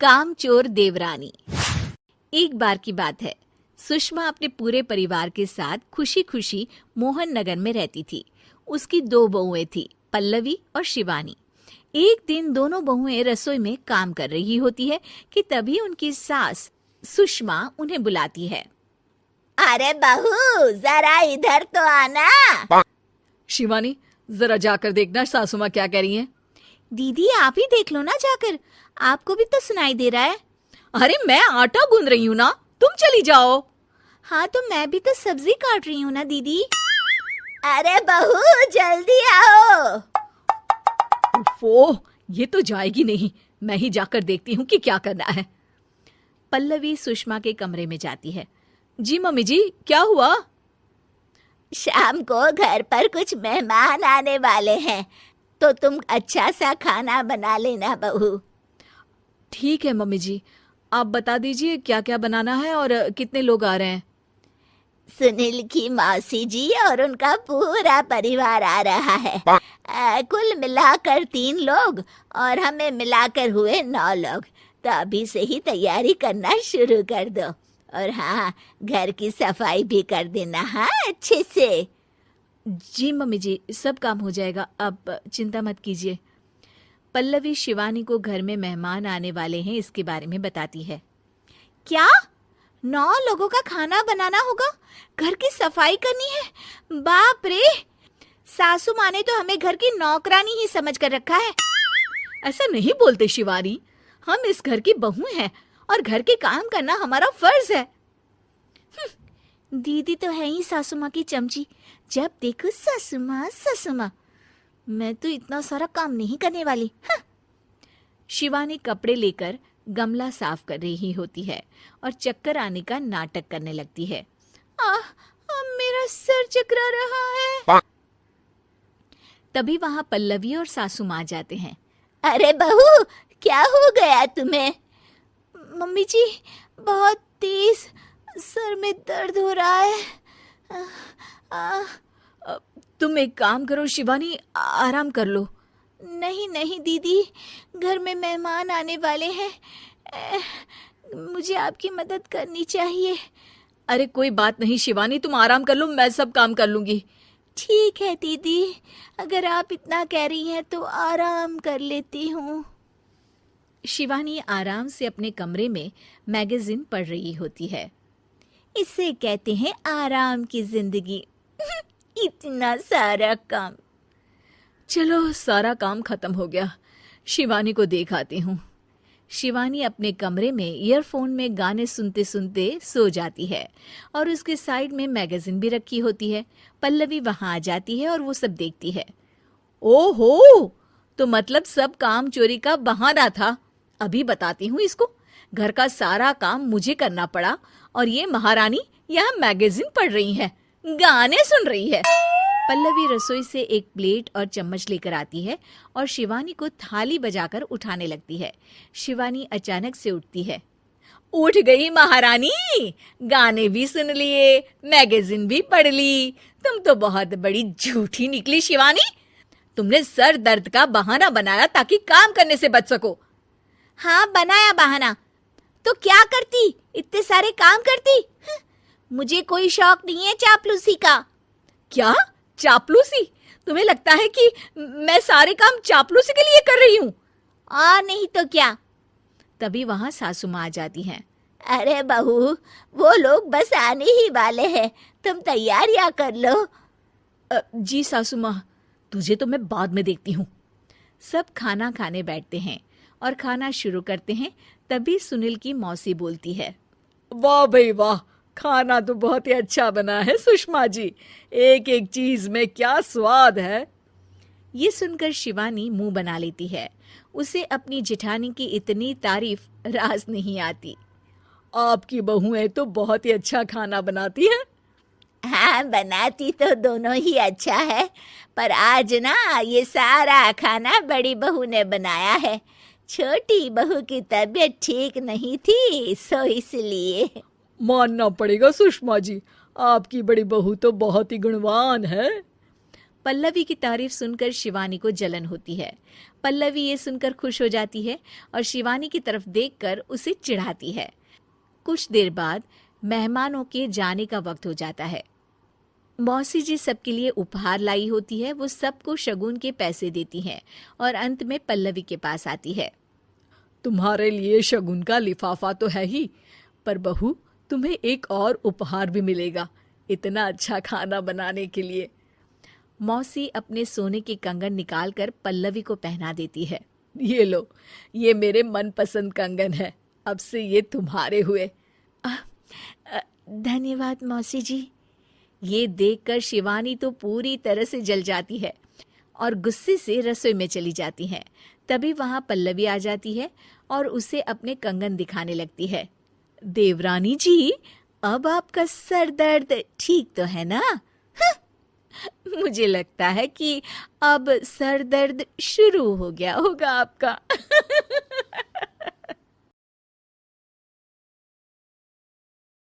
कामचोर देवरानी। एक बार की बात है, सुषमा अपने पूरे परिवार के साथ खुशी खुशी मोहन नगर में रहती थी। उसकी 2 बहुएं थी, पल्लवी और शिवानी। एक दिन दोनों बहुएं रसोई में काम कर रही होती है कि तभी उनकी सास सुषमा उन्हें बुलाती है। अरे बहू, जरा इधर तो आना। शिवानी, जरा जाकर देखना सासू माँ क्या कह रही हैं। दीदी आप ही देख लो ना जाकर, आपको भी तो सुनाई दे रहा है। अरे मैं आटा गूंद रही हूँ ना, तुम चली जाओ। हाँ तो मैं भी तो सब्जी काट रही हूँ ना दीदी। अरे बहू जल्दी आओ। ओफो, ये तो जाएगी नहीं। मैं ही जाकर देखती हूँ कि क्या करना है। पल्लवी सुषमा के कमरे में जाती है। जी मम्मी जी, क्या हुआ? शाम को घर पर कुछ मेहमान आने वाले हैं, तो तुम अच्छा सा खाना बना लेना बहू। ठीक है मम्मी जी, आप बता दीजिए क्या क्या बनाना है और कितने लोग आ रहे हैं। सुनील की मौसी जी और उनका पूरा परिवार आ रहा है। कुल मिलाकर 3 लोग और हमें मिलाकर हुए 9 लोग। तो अभी से ही तैयारी करना शुरू कर दो। और हाँ, घर की सफाई भी कर देना, हाँ, अच्छे से। जी मम्मी जी, सब काम हो जाएगा, आप चिंता मत कीजिए। पल्लवी शिवानी को घर में मेहमान आने वाले हैं इसके बारे में बताती है। क्या 9 लोगों का खाना बनाना होगा, घर की सफाई करनी है? बाप रे, सासू माँ ने तो हमें घर की नौकरानी ही समझ कर रखा है। ऐसा नहीं बोलते शिवानी, हम इस घर की बहू हैं और घर के काम करना हमारा फर्ज है। दीदी तो है ही सासू माँ की चमची, जब देखो सासू माँ सासू माँ। मैं तो इतना सारा काम नहीं करने वाली। शिवानी कपड़े लेकर गमला साफ कर रही होती है और चक्कर आने का नाटक करने लगती है। मेरा सर चकरा रहा है। तभी वहां पल्लवी और सासू माँ जाते हैं। अरे बहू, क्या हो गया तुम्हें? मम्मी जी, बहुत तेज सर में दर्द हो रहा है। तुम एक काम करो शिवानी, आराम कर लो। नहीं नहीं दीदी, घर में मेहमान आने वाले हैं, मुझे आपकी मदद करनी चाहिए। अरे कोई बात नहीं शिवानी, तुम आराम कर लो, मैं सब काम कर लूंगी। ठीक है दीदी, अगर आप इतना कह रही हैं तो आराम कर लेती हूँ। शिवानी आराम से अपने कमरे में मैगजीन पढ़ रही होती है। इसे कहते हैं आराम की जिंदगी। इतना सारा काम। चलो, सारा काम खत्म हो गया, शिवानी को देख आती हूँ। शिवानी अपने कमरे में ईयरफोन में गाने सुनते सुनते सो जाती है और उसके साइड में मैगजीन भी रखी होती है। पल्लवी वहां आ जाती है और वो सब देखती है। ओहो, तो मतलब सब काम चोरी का बहाना था। अभी बताती हूँ इसको। घर का सारा काम मुझे करना पड़ा और ये महारानी यहाँ मैगजीन पढ़ रही है, गाने सुन रही है। पल्लवी रसोई से एक प्लेट और चम्मच लेकर आती है और शिवानी को थाली बजाकर उठाने लगती है। शिवानी अचानक से उठती है। उठ गई महारानी, गाने भी सुन लिए, मैगजीन भी पढ़ ली। तुम तो बहुत बड़ी झूठी निकली शिवानी। तुमने सर दर्द का बहाना बनाया ताकि काम करने से बच सको। हाँ, बनाया बहाना, तो क्या करती, इतने सारे काम करती। मुझे कोई शौक नहीं है चापलूसी का। क्या चापलूसी? तुम्हें लगता है कि मैं सारे काम चापलूसी के लिए कर रही हूँ? और नहीं तो क्या। तभी वहां सासू माँ आ जाती हैं। अरे बहू, वो लोग बस आने ही वाले हैं, तुम तैयारियां कर लो। जी सासू माँ, तुझे तो मैं बाद में देखती हूँ। सब खाना खाने बैठते हैं और खाना शुरू करते हैं। तभी सुनील की मौसी बोलती है। वाह भाई वाह, खाना तो बहुत ही अच्छा बना है सुषमा जी। एक एक चीज में क्या स्वाद है। ये सुनकर शिवानी मुंह बना लेती है। उसे अपनी जेठानी की इतनी तारीफ रास नहीं आती। आपकी बहुएं तो बहुत ही अच्छा खाना बनाती हैं। हाँ, बनाती तो दोनों ही अच्छा है, पर आज ना ये सारा खाना बड़ी बहू ने बनाया है। छोटी बहू की तबीयत ठीक नहीं थी, सो इसलिए। मानना पड़ेगा सुषमा जी, आपकी बड़ी बहू तो बहुत ही गुणवान है। पल्लवी की तारीफ सुनकर शिवानी को जलन होती है, पल्लवी ये सुनकर खुश हो जाती है और शिवानी की तरफ देखकर उसे चिढ़ाती है। कुछ देर बाद मेहमानों के जाने का वक्त हो जाता है। मौसी जी सबके लिए उपहार लाई होती है। वो सबको शगुन के पैसे देती हैं और अंत में पल्लवी के पास आती है। तुम्हारे लिए शगुन का लिफाफा तो है ही, पर बहू तुम्हें एक और उपहार भी मिलेगा इतना अच्छा खाना बनाने के लिए। मौसी अपने सोने के कंगन निकालकर पल्लवी को पहना देती है। ये लो, ये मेरे मनपसंद कंगन है, अब से ये तुम्हारे हुए। धन्यवाद मौसी जी। ये देखकर शिवानी तो पूरी तरह से जल जाती है और गुस्से से रसोई में चली जाती है। तभी वहां पल्लवी आ जाती है और उसे अपने कंगन दिखाने लगती है। देवरानी जी, अब आपका सर दर्द ठीक तो है ना? मुझे लगता है कि अब सर दर्द शुरू हो गया होगा आपका।